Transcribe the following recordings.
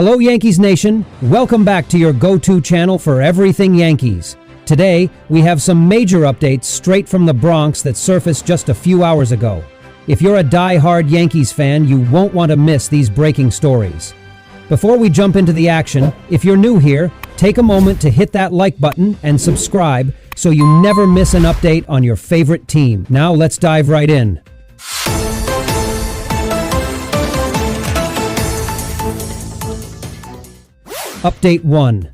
Hello Yankees Nation, welcome back to your go-to channel for everything Yankees. Today, we have some major updates straight from the Bronx that surfaced just a few hours ago. If you're a die-hard Yankees fan, you won't want to miss these breaking stories. Before we jump into the action, if you're new here, take a moment to hit that like button and subscribe so you never miss an update on your favorite team. Now let's dive right in. Update 1.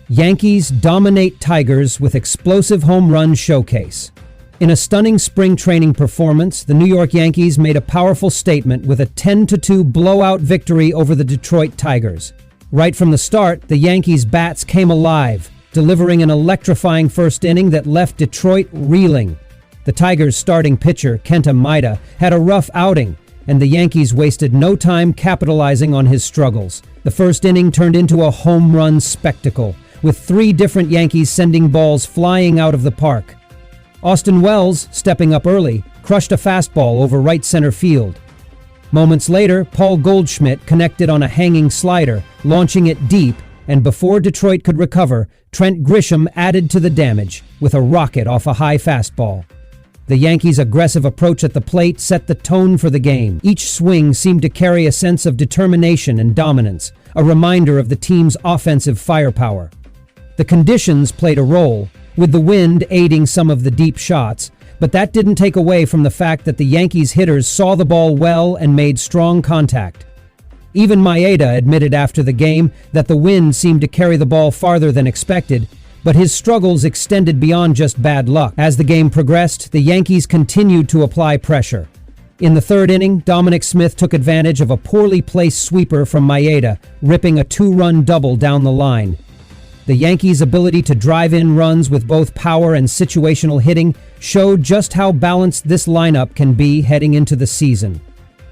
Yankees dominate Tigers with explosive home run showcase. In a stunning spring training performance, the New York Yankees made a powerful statement with a 10-2 blowout victory over the Detroit Tigers. Right from the start, the Yankees' bats came alive, delivering an electrifying first inning that left Detroit reeling. The Tigers' starting pitcher, Kenta Maeda, had a rough outing, and the Yankees wasted no time capitalizing on his struggles. The first inning turned into a home run spectacle, with 3 different Yankees sending balls flying out of the park. Austin Wells, stepping up early, crushed a fastball over right center field. Moments later, Paul Goldschmidt connected on a hanging slider, launching it deep, and before Detroit could recover, Trent Grisham added to the damage with a rocket off a high fastball. The Yankees' aggressive approach at the plate set the tone for the game. Each swing seemed to carry a sense of determination and dominance, a reminder of the team's offensive firepower. The conditions played a role, with the wind aiding some of the deep shots, but that didn't take away from the fact that the Yankees' hitters saw the ball well and made strong contact. Even Maeda admitted after the game that the wind seemed to carry the ball farther than expected, but his struggles extended beyond just bad luck. As the game progressed, the Yankees continued to apply pressure. In the third inning, Dominic Smith took advantage of a poorly placed sweeper from Maeda, ripping a 2-run double down the line. The Yankees' ability to drive in runs with both power and situational hitting showed just how balanced this lineup can be heading into the season.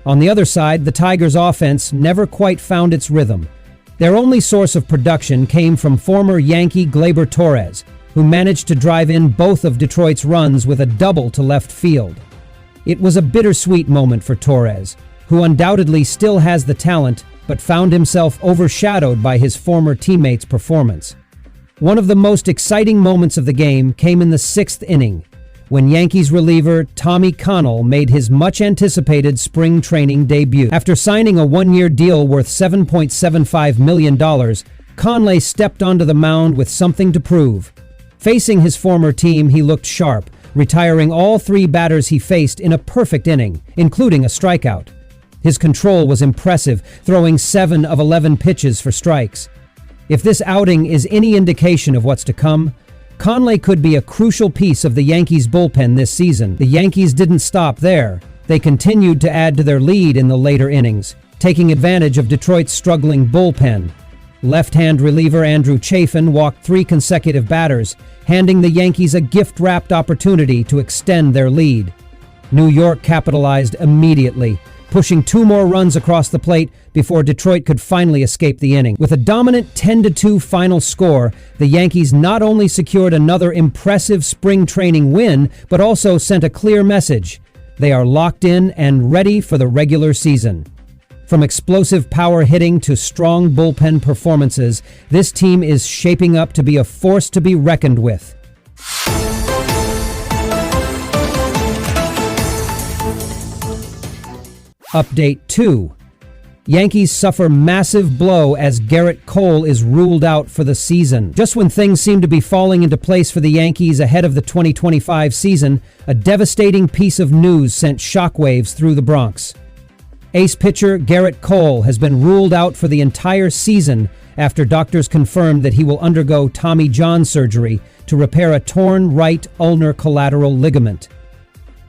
On the other side, the Tigers' offense never quite found its rhythm. Their only source of production came from former Yankee Gleyber Torres, who managed to drive in both of Detroit's runs with a double to left field. It was a bittersweet moment for Torres, who undoubtedly still has the talent, but found himself overshadowed by his former teammates' performance. One of the most exciting moments of the game came in the 6th inning, when Yankees reliever Tommy Connell made his much-anticipated spring training debut. After signing a 1-year deal worth $7.75 million, Conley stepped onto the mound with something to prove. Facing his former team, he looked sharp, retiring all 3 batters he faced in a perfect inning, including a strikeout. His control was impressive, throwing 7 of 11 pitches for strikes. If this outing is any indication of what's to come, Conley could be a crucial piece of the Yankees' bullpen this season. The Yankees didn't stop there. They continued to add to their lead in the later innings, taking advantage of Detroit's struggling bullpen. Left-hand reliever Andrew Chafin walked 3 consecutive batters, handing the Yankees a gift-wrapped opportunity to extend their lead. New York capitalized immediately, pushing 2 more runs across the plate before Detroit could finally escape the inning. With a dominant 10-2 final score, the Yankees not only secured another impressive spring training win, but also sent a clear message. They are locked in and ready for the regular season. From explosive power hitting to strong bullpen performances, this team is shaping up to be a force to be reckoned with. Update 2. Yankees suffer massive blow as Gerrit Cole is ruled out for the season. Just when things seem to be falling into place for the Yankees ahead of the 2025 season, a devastating piece of news sent shockwaves through the Bronx. Ace pitcher Gerrit Cole has been ruled out for the entire season after doctors confirmed that he will undergo Tommy John surgery to repair a torn right ulnar collateral ligament.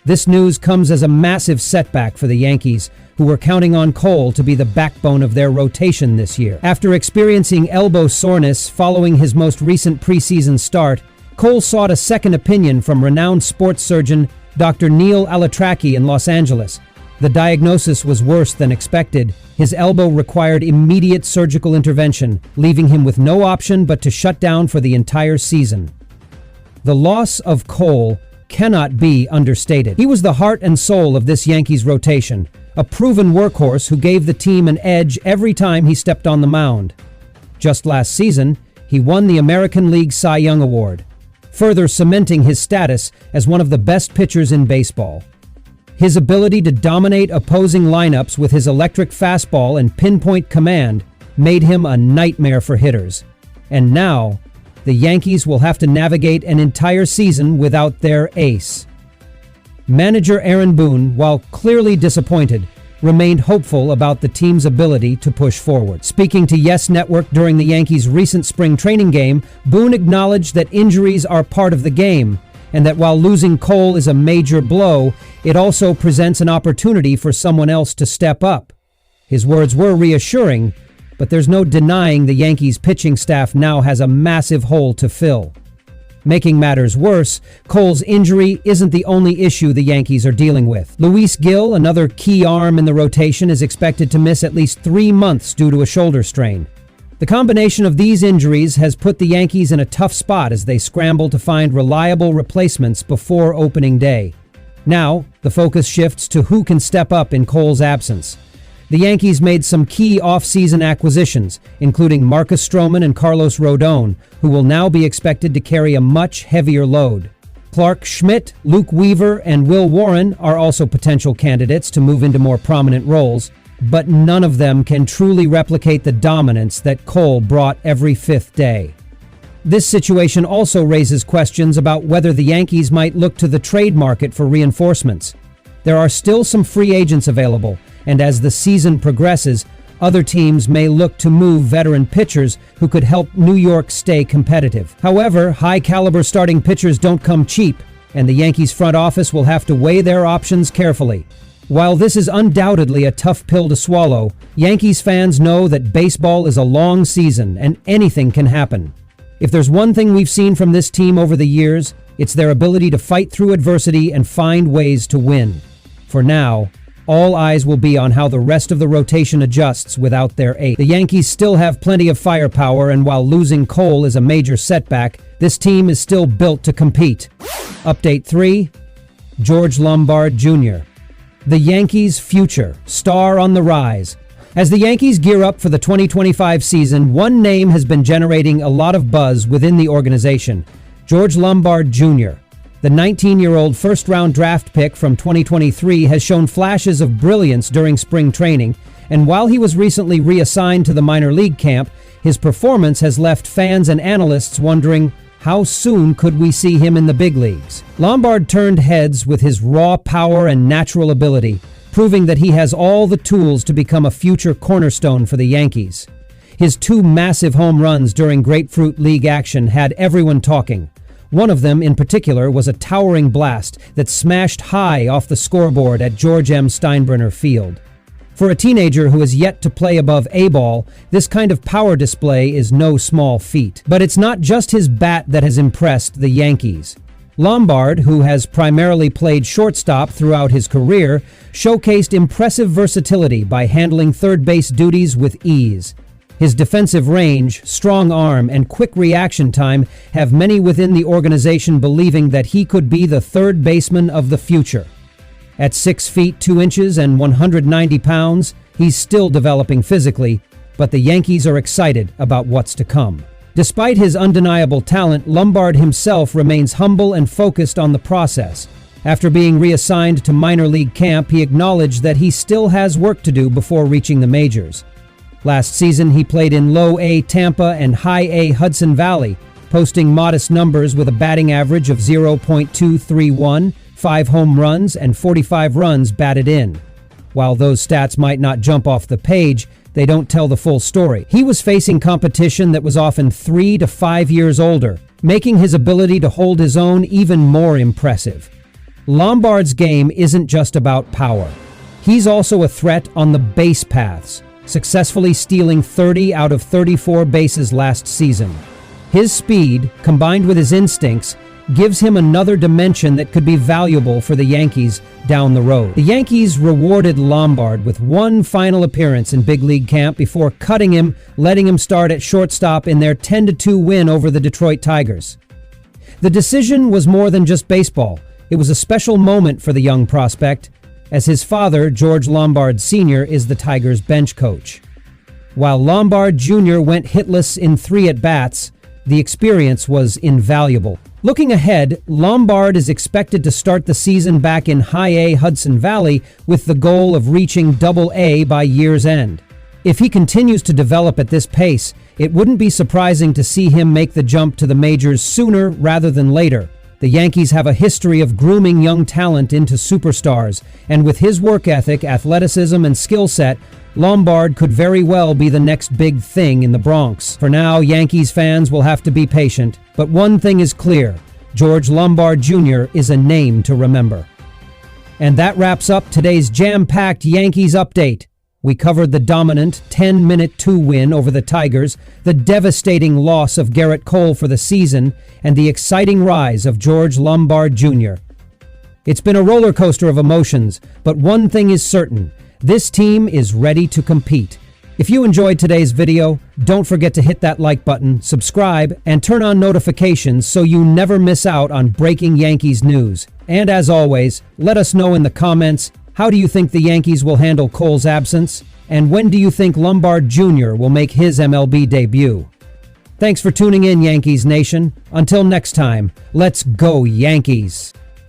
This news comes as a massive setback for the Yankees, who were counting on Cole to be the backbone of their rotation this year. After experiencing elbow soreness following his most recent preseason start, Cole sought a second opinion from renowned sports surgeon Dr. Neil Alatraki in Los Angeles. The diagnosis was worse than expected. His elbow required immediate surgical intervention, leaving him with no option but to shut down for the entire season. The loss of Cole cannot be understated. He was the heart and soul of this Yankees rotation, a proven workhorse who gave the team an edge every time he stepped on the mound. Just last season, he won the American League Cy Young Award, further cementing his status as one of the best pitchers in baseball. His ability to dominate opposing lineups with his electric fastball and pinpoint command made him a nightmare for hitters. And now, the Yankees will have to navigate an entire season without their ace. Manager Aaron Boone, while clearly disappointed, remained hopeful about the team's ability to push forward. Speaking to Yes Network during the Yankees' recent spring training game, Boone acknowledged that injuries are part of the game, and that while losing Cole is a major blow, it also presents an opportunity for someone else to step up. His words were reassuring, but there's no denying the Yankees' pitching staff now has a massive hole to fill. Making matters worse, Cole's injury isn't the only issue the Yankees are dealing with. Luis Gil, another key arm in the rotation, is expected to miss at least 3 months due to a shoulder strain. The combination of these injuries has put the Yankees in a tough spot as they scramble to find reliable replacements before opening day. Now, the focus shifts to who can step up in Cole's absence. The Yankees made some key off-season acquisitions, including Marcus Stroman and Carlos Rodon, who will now be expected to carry a much heavier load. Clark Schmidt, Luke Weaver, and Will Warren are also potential candidates to move into more prominent roles, but none of them can truly replicate the dominance that Cole brought every 5th day. This situation also raises questions about whether the Yankees might look to the trade market for reinforcements. There are still some free agents available, and as the season progresses, other teams may look to move veteran pitchers who could help New York stay competitive. However, high-caliber starting pitchers don't come cheap, and the Yankees front office will have to weigh their options carefully. While this is undoubtedly a tough pill to swallow, Yankees fans know that baseball is a long season and anything can happen. If there's one thing we've seen from this team over the years, it's their ability to fight through adversity and find ways to win. For now, all eyes will be on how the rest of the rotation adjusts without their ace. The Yankees still have plenty of firepower, and while losing Cole is a major setback, this team is still built to compete. Update 3. George Lombard Jr. The Yankees' future, star on the rise. As the Yankees gear up for the 2025 season, one name has been generating a lot of buzz within the organization: George Lombard Jr. The 19-year-old first-round draft pick from 2023 has shown flashes of brilliance during spring training, and while he was recently reassigned to the minor league camp, his performance has left fans and analysts wondering, how soon could we see him in the big leagues? Lombard turned heads with his raw power and natural ability, proving that he has all the tools to become a future cornerstone for the Yankees. His 2 massive home runs during Grapefruit League action had everyone talking. One of them, in particular, was a towering blast that smashed high off the scoreboard at George M. Steinbrenner Field. For a teenager who has yet to play above A-ball, this kind of power display is no small feat. But it's not just his bat that has impressed the Yankees. Lombard, who has primarily played shortstop throughout his career, showcased impressive versatility by handling third base duties with ease. His defensive range, strong arm, and quick reaction time have many within the organization believing that he could be the third baseman of the future. At 6 feet 2 inches and 190 pounds, he's still developing physically, but the Yankees are excited about what's to come. Despite his undeniable talent, Lombard himself remains humble and focused on the process. After being reassigned to minor league camp, he acknowledged that he still has work to do before reaching the majors. Last season, he played in Low A Tampa and High A Hudson Valley, posting modest numbers with a batting average of .231, 5 home runs, and 45 runs batted in. While those stats might not jump off the page, they don't tell the full story. He was facing competition that was often 3 to 5 years older, making his ability to hold his own even more impressive. Lombard's game isn't just about power. He's also a threat on the base paths, successfully stealing 30 out of 34 bases last season. His speed, combined with his instincts, gives him another dimension that could be valuable for the Yankees down the road. The Yankees rewarded Lombard with one final appearance in big league camp before cutting him, letting him start at shortstop in their 10-2 win over the Detroit Tigers. The decision was more than just baseball. It was a special moment for the young prospect. as his father, George Lombard Sr., is the Tigers' bench coach. While Lombard Jr. went hitless in 3 at-bats, the experience was invaluable. Looking ahead, Lombard is expected to start the season back in High A Hudson Valley with the goal of reaching Double A by year's end. If he continues to develop at this pace, it wouldn't be surprising to see him make the jump to the majors sooner rather than later. The Yankees have a history of grooming young talent into superstars, and with his work ethic, athleticism, and skill set, Lombard could very well be the next big thing in the Bronx. For now, Yankees fans will have to be patient, but one thing is clear: George Lombard Jr. is a name to remember. And that wraps up today's jam-packed Yankees update. We covered the dominant 10-minute 2 win over the Tigers, the devastating loss of Gerrit Cole for the season, and the exciting rise of George Lombard Jr. It's been a roller coaster of emotions, but one thing is certain: this team is ready to compete. If you enjoyed today's video, don't forget to hit that like button, subscribe, and turn on notifications so you never miss out on breaking Yankees news. And as always, let us know in the comments: how do you think the Yankees will handle Cole's absence? And when do you think Lombard Jr. will make his MLB debut? Thanks for tuning in, Yankees Nation. Until next time, let's go Yankees!